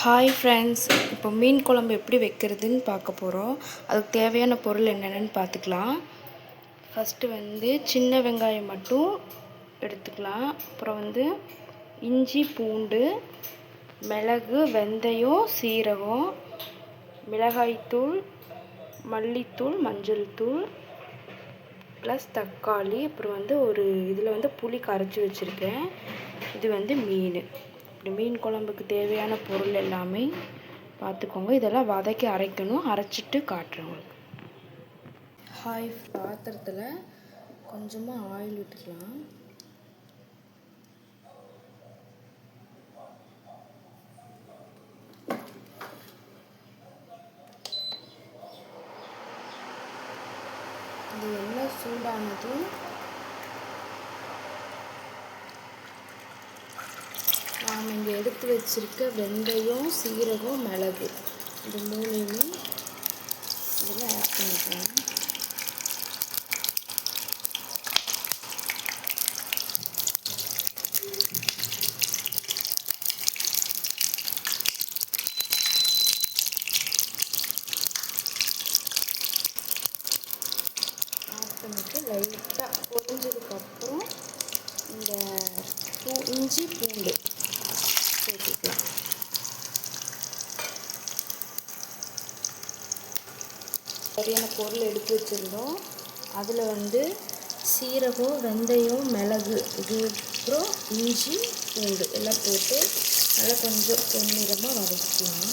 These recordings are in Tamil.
ஹாய் ஃப்ரெண்ட்ஸ், இப்போ மீன் குழம்பு எப்படி வைக்கிறதுன்னு பார்க்க போகிறோம். அதுக்கு தேவையான பொருள் என்னென்னு பார்த்துக்கலாம். ஃபஸ்ட்டு சின்ன வெங்காயம் மட்டும் எடுத்துக்கலாம். அப்புறம் இஞ்சி, பூண்டு, மிளகு, வெந்தயம், சீரகம், மிளகாய்த்தூள், மல்லித்தூள், மஞ்சள் தூள், ப்ளஸ் தக்காளி, அப்புறம் ஒரு இதில் புளி கரைச்சி வச்சுருக்கேன். இது மீன். இப்படி மீன் குழம்புக்கு தேவையான பொருள் எல்லாமே பார்த்துக்கோங்க. இதெல்லாம் வதக்கி அரைக்கணும். அரைச்சிட்டு காட்டுறேன் உங்களுக்கு. பாத்திரத்தில் கொஞ்சமாக ஆயில் விட்டுக்கலாம். இது எண்ணெய் சூடானதும் நாம் இங்கே எடுத்து வச்சுருக்க வெந்தயம், சீரகம், மிளகு இது மூணையுமே இதில் ஆட் பண்ணிக்கலாம். ஆட் பண்ணிவிட்டு லைட்டாக பொரிஞ்சதுக்கப்புறம் இந்த இஞ்சி, பூண்டு சேர்த்துக்கலாம். சரியான பொருள் எடுத்து வச்சுருந்தோம். அதில் சீரகம், வெந்தயம், மிளகு, இது அப்புறம் இஞ்சி, பூண்டு எல்லாம் போட்டு நல்லா கொஞ்சம் பொன்னிறமாக வதக்கலாம்.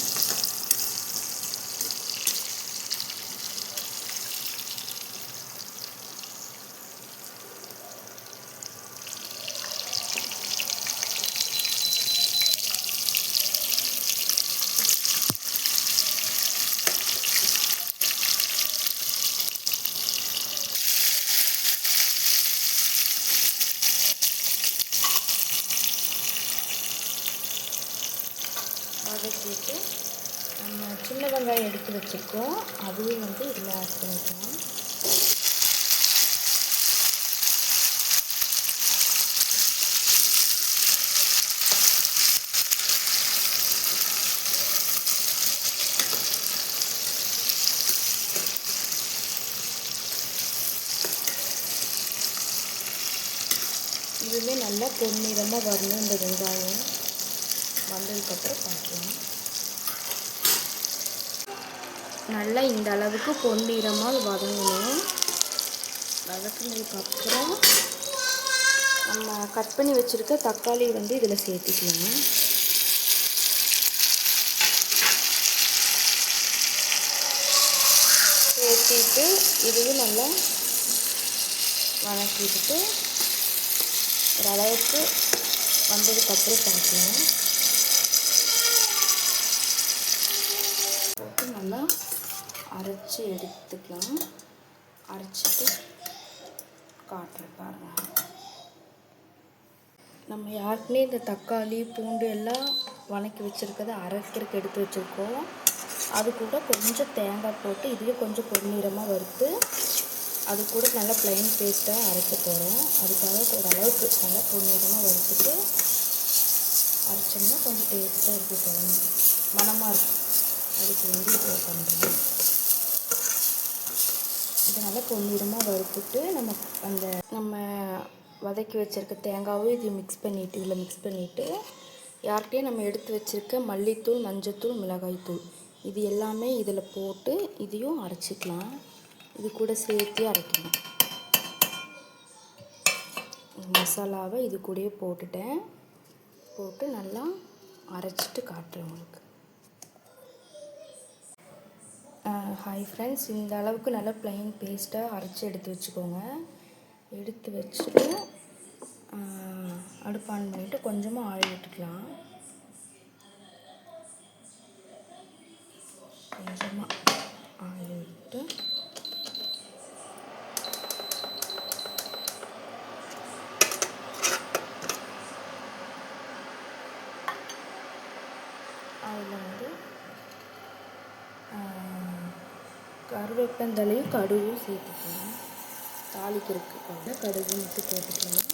வதக்கிட்டு நம்ம சின்ன வெங்காயம் எடுத்து வச்சுருக்கோம். அதையும் இதில் ஆட் பண்ணிக்கலாம். இதுவுமே நல்லா பொன்னிறமாக வரணும். இந்த வெங்காயம் வந்ததுக்கப்புறம் பார்க்கலாம். நல்லா இந்த அளவுக்கு பொன்னிறமாக வதங்கணும். வதக்குனதுக்கப்புறம் நம்ம கட் பண்ணி வச்சுருக்க தக்காளி இதில் சேர்த்துக்கலாம். சேர்த்திட்டு இதுவும் நல்லா வதக்கிட்டு ஓரளவுக்கு வந்ததுக்கப்புறம் பார்க்கலாம். போட்டு நல்லா அரைச்சி எடுத்துக்கலாம். அரைச்சிட்டு காட்டுறேன் பாருங்கள். நம்ம யாருக்குமே இந்த தக்காளி, பூண்டு எல்லாம் வதக்கி வச்சுருக்கதை அரைக்கிறதுக்கு எடுத்து வச்சுருக்கோம். அது கூட கொஞ்சம் தேங்காய் போட்டு இதையும் கொஞ்சம் பொன்னிறமாக வறுத்து அது கூட நல்லா ப்ளைன் பேஸ்ட்டாக அரைக்க போகிறோம். அதுக்காக ஓரளவுக்கு நல்லா பொன்னிறமாக வறுத்துட்டு அரைச்சோம்னா கொஞ்சம் டேஸ்ட்டாக இருக்குது, குழம்பு மணமாக இருக்கும். அதுக்கு இதை பண்ணுறோம். இதை நல்லா பொன்னிறமாக வறுத்துட்டு நம்ம வதக்கி வச்சுருக்க தேங்காவும் இதில் மிக்ஸ் பண்ணிவிட்டு யார்கிட்டையும் நம்ம எடுத்து வச்சுருக்க மல்லித்தூள், மஞ்சத்தூள், மிளகாய்த்தூள் இது எல்லாமே இதில் போட்டு இதையும் அரைச்சிக்கலாம். இது கூட சேர்த்து அரைக்கணும். மசாலாவை இது கூடயே போட்டு நல்லா அரைச்சிட்டு காட்டுறேன் உங்களுக்கு. ஹாய் ஃப்ரெண்ட்ஸ், இந்த அளவுக்கு நல்லா ப்ளைன் பேஸ்ட்டாக அரைச்சி எடுத்து வச்சுக்கோங்க. எடுத்து வச்சுட்டு அடுப்பு ஆன் பண்ணிவிட்டு கொஞ்சமாக ஆயில் விட்டுக்கலாம். கொஞ்சமாக ஆயில் விட்டு அதில் கருவேப்பந்தலையும் கடுகும் சேர்த்துக்கலாம். தாளிக்கிறதுக்கு கடுகு மட்டும் போட்டுக்கலாம்.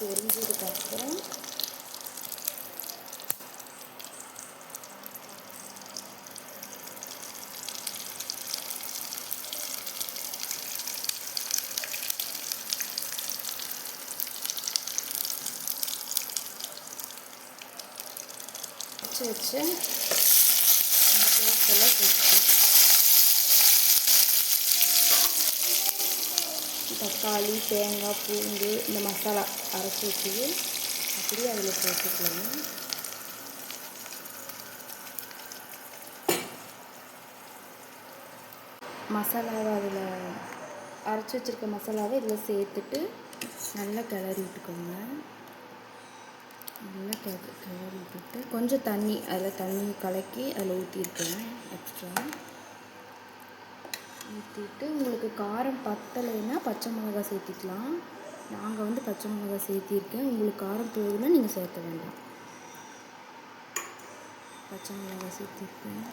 பொரிஞ்சதுக்கப்புறம் வச்சு தோசைலாம் தக்காளி தேங்காய் பூண்டு இந்த மசாலா அரைச்சி வச்சு அப்படியே அதில் சேர்த்துக்கலாம். மசாலாவை அதில் அரைச்சி வச்சுருக்க மசாலாவை இதில் சேர்த்துட்டு நல்லா கிளறி விட்டுக்கோங்க. நல்லா கிளறி விட்டுட்டு கொஞ்சம் தண்ணி அதில் தண்ணி கலக்கி அதில் ஊற்றிருக்கேன். எக்ஸ்ட்ரா ஊற்றிட்டு உங்களுக்கு காரம் பத்தலைன்னா பச்சை மிளகா சேர்த்திக்கலாம். நாங்கள் வந்து பச்சை மிளகா சேர்த்திருக்கேன். உங்களுக்கு காரம் போகுதுன்னா நீங்கள் சேர்த்த வேண்டாம். பச்சை மிளகா சேர்த்திருக்கேன்.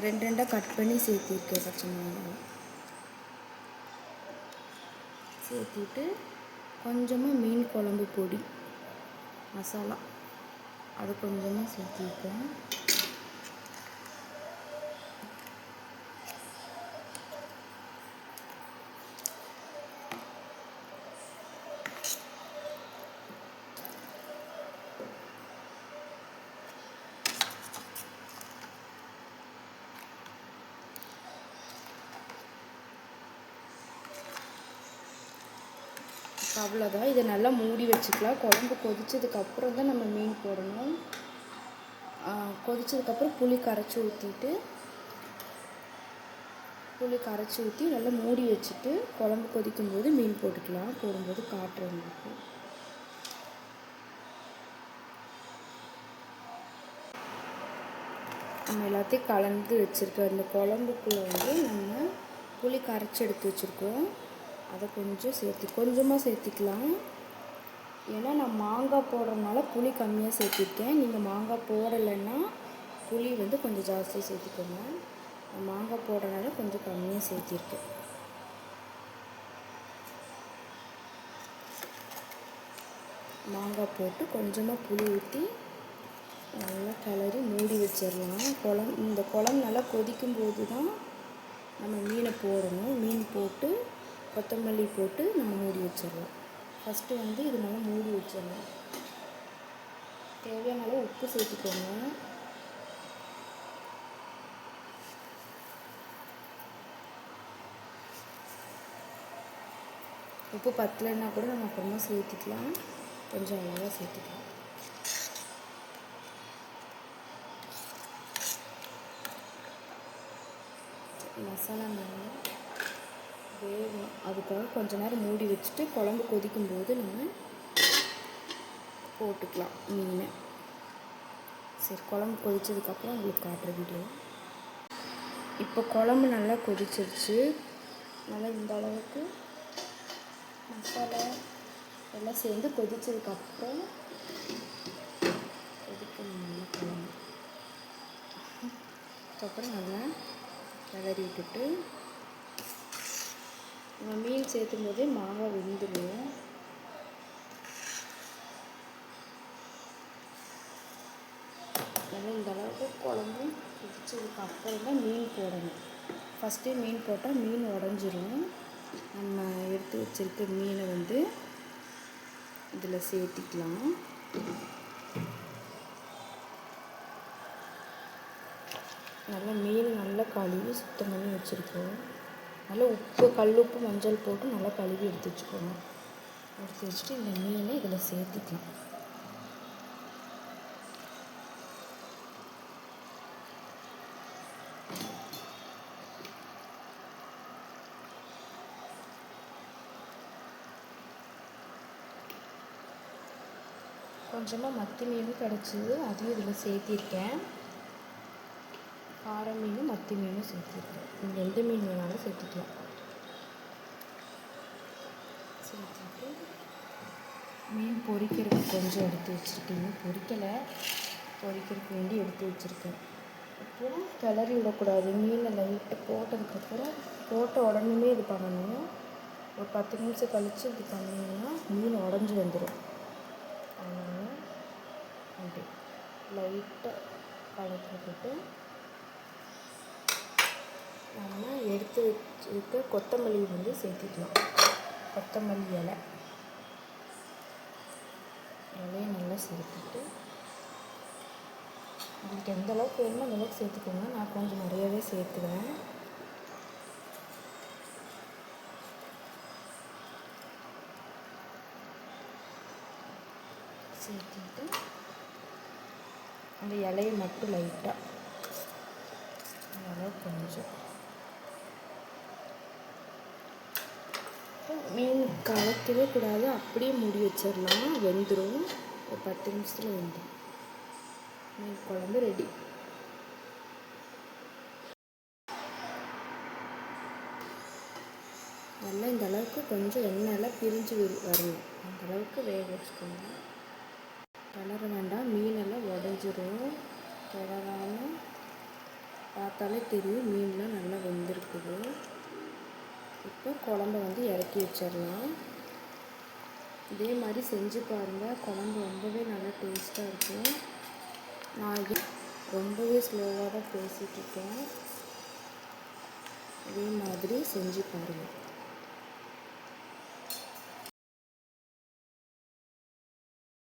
2 கட் பண்ணி சேர்த்திருக்கேன். பச்சை மிளகா சேர்த்திட்டு கொஞ்சமாக மீன் குழம்பு பொடி மசாலா அது கொஞ்சமாக சேர்த்திருக்கேன். அவ்வளோதான். இதை நல்லா மூடி வச்சுக்கலாம். குழம்பு கொதிச்சதுக்கப்புறம் தான் நம்ம மீன் போடணும். கொதிச்சதுக்கப்புறம் புளி கரைச்சி ஊற்றி நல்லா மூடி வச்சுட்டு குழம்பு கொதிக்கும்போது மீன் போட்டுக்கலாம். போடும்போது காட்டுறேன் உங்களுக்கு. நம்ம எல்லாத்தையும் கலந்து வச்சுருக்கோம். அந்த குழம்புக்குள்ளே வந்து நம்ம புளி கரைச்சி எடுத்து வச்சுருக்கோம். அதை கொஞ்சமாக சேர்த்திக்கலாம். ஏன்னா நான் மாங்காய் போடுறதுனால புளி கம்மியாக சேர்த்திருக்கேன். நீங்கள் மாங்காய் போடலைன்னா புளி வந்து கொஞ்சம் ஜாஸ்தியாக சேர்த்திக்கோங்க. நான் மாங்காய் போடுறதுனால கொஞ்சம் கம்மியாக சேர்த்திருக்கேன். மாங்காய் போட்டு கொஞ்சமாக புளி ஊற்றி நல்லா கிளறி மூடி வச்சிடலாம். இந்த குழம்பு நல்லா கொதிக்கும்போது தான் நம்ம மீனை போடணும். மீன் போட்டு கொத்தமல்லி போட்டு நம்ம மூடி வச்சிடலாம். ஃபஸ்ட்டு வந்து இது நல்லா மூடி வச்சிடலாம். தேவையான அளவு உப்பு சேர்த்துக்கோங்க. உப்பு பத்தலைன்னா கூட நம்ம அப்புறமா சேர்த்துக்கலாம். கொஞ்சம் அளவாக சேர்த்துக்கலாம். மசாலா நல்லா வேகும். அதுக்காக கொஞ்ச நேரம் மூடி வச்சுட்டு குழம்பு கொதிக்கும்போது நம்ம போட்டுக்கலாம் மீனை. சரி, குழம்பு கொதிச்சதுக்கப்புறம் உங்களுக்கு காட்டுற வீடியோ. இப்போ குழம்பு நல்லா கொதிச்சிருச்சு. நல்லா இந்த அளவுக்கு மசாலா எல்லாம் சேர்ந்து கொதிச்சதுக்கப்புறம் கொதிக்கணும் நல்லா குழம்பு. அதுக்கப்புறம் நல்லா கிளறி விட்டுட்டு நம்ம மீன் சேர்த்தும் போதே மாங்காய் வெந்துடும். நல்லா இந்த அளவுக்கு குழம்பு கொதிச்சதுக்கு அப்புறம் தான் மீன் போடணும். ஃபஸ்ட்டே மீன் போட்டால் மீன் உடஞ்சிரும். நம்ம எடுத்து வச்சுருக்க மீனை வந்து இதில் சேர்த்திக்கலாம். நல்லா மீன் நல்லா கழுவி சுத்தம் பண்ணி வச்சுருக்கோம். நல்லா உப்பு, கல் உப்பு, மஞ்சள் போட்டு நல்லா கழுவி எடுத்து வச்சுக்கோங்க. எடுத்து வச்சுட்டு இந்த மீனை இதில் சேர்த்திக்கலாம். கொஞ்சமாக மத்தி மீனும் கிடச்சிது, அதையும் இதில் சேர்த்திருக்கேன். பாறை மீனும் மத்தி மீனும் சேர்த்திருக்கேன். நீங்கள் எந்த மீன் வேணாலும் சேர்த்துக்கலாம். சேர்த்துட்டு மீன் பொரிக்கிறதுக்கு கொஞ்சம் எடுத்து வச்சுருக்கீங்க. பொரிக்கிறதுக்கு வேண்டி எடுத்து வச்சுருக்கேன். அப்புறம் கிளறி விடக்கூடாது. மீனை லைட்டாக போட்ட உடனே இது பண்ணணும். ஒரு 10 நிமிஷம் கழித்து இப்படி பண்ணிங்கன்னா மீன் உடஞ்சி வந்துடும். அதனால் அப்படி லைட்டாக கலக்கி விட்டுட்டு நம்ம எடுத்து வச்சுருக்க கொத்தமல்லி வந்து சேர்த்திக்கலாம். கொத்தமல்லி இலையை நல்லா சேர்த்துட்டு உங்களுக்கு எந்த அளவுக்கு வேணுமோ அந்த அளவுக்கு சேர்த்துக்கோங்க. நான் கொஞ்சம் நிறையவே சேர்த்துவேன். சேர்த்துட்டு அந்த இலையை மட்டும் லைட்டாக அளவு கொஞ்சம் மீன் கலக்கவே கூடாது, அப்படியே மூடி வச்சிடலாம். வெந்துடும். ஒரு 10 நிமிஷத்தில் வெந்துடும். மீன் குழம்பு ரெடி. நல்லா இந்த அளவுக்கு கொஞ்சம் எண்ணெயெல்லாம் பிரிஞ்சு வரணும். அந்த அளவுக்கு வேக வச்சுக்கோங்க. கிளற வேண்டாம், மீனெல்லாம் உடஞ்சிரும். கிளறாமல் பார்த்தாலே தெரியும் மீன்லாம் நல்லா வெந்திருக்குது. இப்போ குழம்ப வந்து இறக்கி வச்சிடலாம். இதே மாதிரி செஞ்சு பாருங்கள். குழம்பு ரொம்பவே நல்லா டேஸ்ட்டாக இருக்கும். நான் இது ரொம்பவே ஸ்லோவாக தான் பேசிகிட்ருக்கேன். இதே மாதிரி செஞ்சு பாருங்கள்.